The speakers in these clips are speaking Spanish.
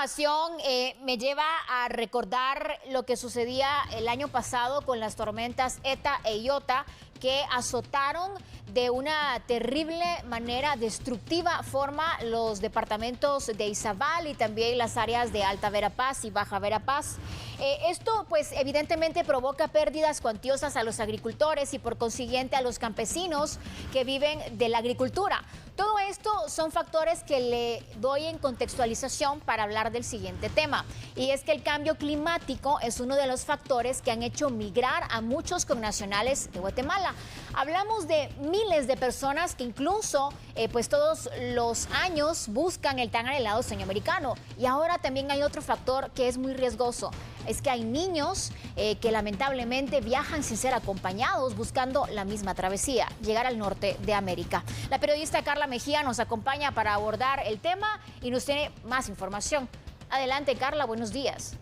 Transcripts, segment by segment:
información me lleva a recordar lo que sucedía el año pasado con las tormentas Eta e Iota, que azotaron de una terrible manera, destructiva forma, los departamentos de Izabal y también las áreas de Alta Verapaz y Baja Verapaz. Esto pues evidentemente provoca pérdidas cuantiosas a los agricultores y por consiguiente a los campesinos que viven de la agricultura. Todo esto son factores que le doy en contextualización para hablar del siguiente tema, y es que el cambio climático es uno de los factores que han hecho migrar a muchos connacionales de Guatemala. Hablamos de miles de personas que incluso pues todos los años buscan el tan anhelado sueño americano. Y ahora también hay otro factor que es muy riesgoso. Es que hay niños que lamentablemente viajan sin ser acompañados buscando la misma travesía, llegar al norte de América. La periodista Carla Mejía nos acompaña para abordar el tema y nos tiene más información. Adelante, Carla, buenos días.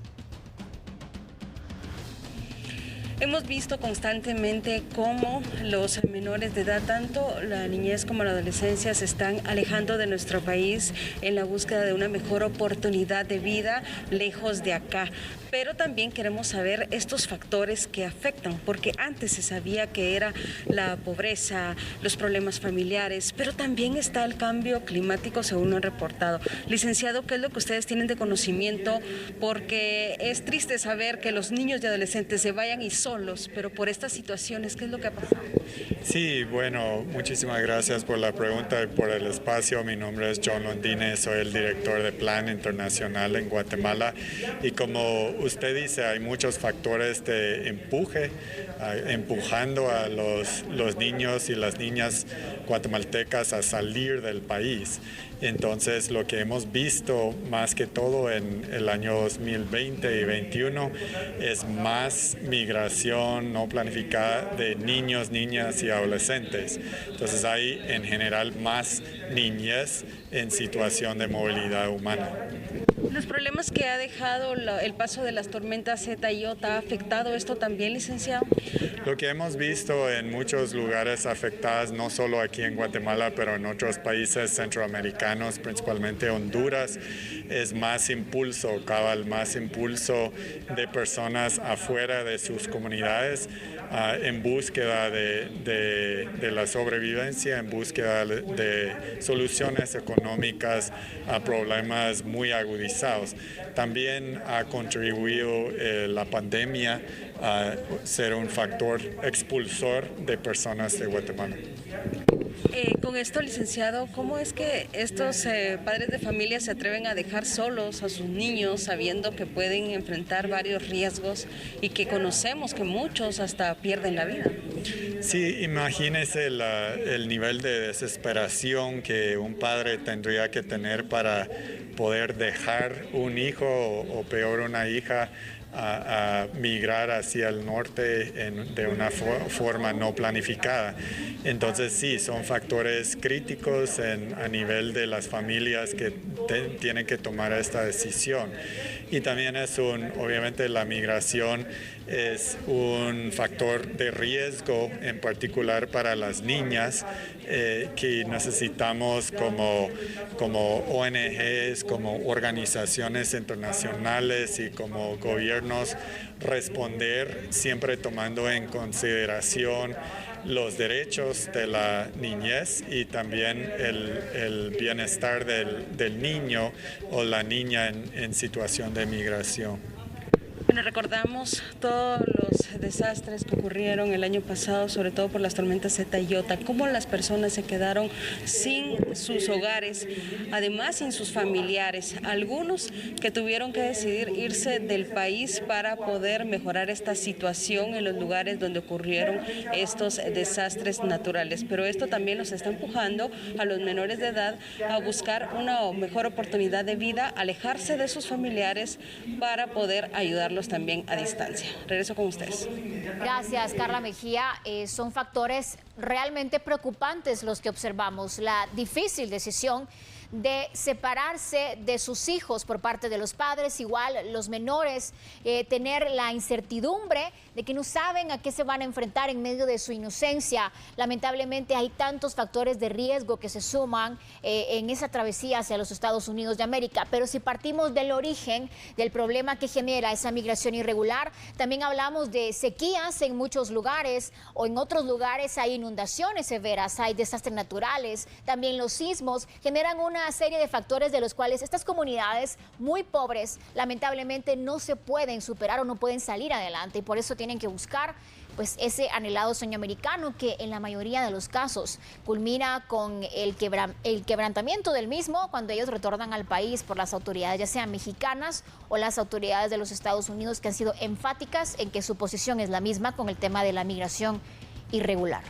Hemos visto constantemente cómo los menores de edad, tanto la niñez como la adolescencia, se están alejando de nuestro país en la búsqueda de una mejor oportunidad de vida lejos de acá. Pero también queremos saber estos factores que afectan, porque antes se sabía que era la pobreza, los problemas familiares, pero también está el cambio climático, según lo han reportado. Licenciado, ¿qué es lo que ustedes tienen de conocimiento? Porque es triste saber que los niños y adolescentes se vayan y solos, pero por estas situaciones, ¿qué es lo que ha pasado? Sí, bueno, muchísimas gracias por la pregunta y por el espacio. Mi nombre es John Londines, soy el director de Plan Internacional en Guatemala, y como usted dice, hay muchos factores de empuje, empujando a los niños y las niñas guatemaltecas a salir del país. Entonces, lo que hemos visto más que todo en el año 2020 y 2021 es más migración no planificada de niños, niñas y adolescentes. Entonces, hay en general más niñez en situación de movilidad humana. ¿Los problemas que ha dejado el paso de las tormentas Eta y Iota ha afectado esto también, licenciado? Lo que hemos visto en muchos lugares afectados, no solo aquí en Guatemala, pero en otros países centroamericanos, principalmente Honduras, es más impulso de personas afuera de sus comunidades en búsqueda de la sobrevivencia, en búsqueda de soluciones económicas a problemas muy agudizados. También ha contribuido la pandemia a ser un factor expulsor de personas de Guatemala. Con esto, licenciado, ¿cómo es que estos padres de familia se atreven a dejar solos a sus niños sabiendo que pueden enfrentar varios riesgos y que conocemos que muchos hasta pierden la vida? Sí, imagínese el nivel de desesperación que un padre tendría que tener para poder dejar un hijo o peor una hija a migrar hacia el norte de una forma no planificada. Entonces sí, son factores críticos a nivel de las familias que tienen que tomar esta decisión. Y también obviamente la migración es un factor de riesgo, en particular para las niñas, que necesitamos como ONGs, como organizaciones internacionales y como gobiernos responder, siempre tomando en consideración los derechos de la niñez y también el bienestar del niño o la niña en situación de migración. Bueno, recordamos todos los desastres que ocurrieron el año pasado, sobre todo por las tormentas Eta y Iota, cómo las personas se quedaron sin sus hogares, además sin sus familiares, algunos que tuvieron que decidir irse del país para poder mejorar esta situación en los lugares donde ocurrieron estos desastres naturales. Pero esto también los está empujando a los menores de edad a buscar una mejor oportunidad de vida, alejarse de sus familiares para poder ayudarlos también a distancia. Regreso con ustedes. Gracias, Carla Mejía. Son factores realmente preocupantes los que observamos. La difícil decisión de separarse de sus hijos por parte de los padres, igual los menores, tener la incertidumbre de que no saben a qué se van a enfrentar en medio de su inocencia. Lamentablemente hay tantos factores de riesgo que se suman en esa travesía hacia los Estados Unidos de América, pero si partimos del origen del problema que genera esa migración irregular, también hablamos de sequías en muchos lugares, o en otros lugares hay inundaciones severas, hay desastres naturales, también los sismos generan una serie de factores de los cuales estas comunidades muy pobres lamentablemente no se pueden superar o no pueden salir adelante, y por eso tienen que buscar pues ese anhelado sueño americano, que en la mayoría de los casos culmina con el quebrantamiento del mismo cuando ellos retornan al país por las autoridades, ya sean mexicanas o las autoridades de los Estados Unidos, que han sido enfáticas en que su posición es la misma con el tema de la migración irregular.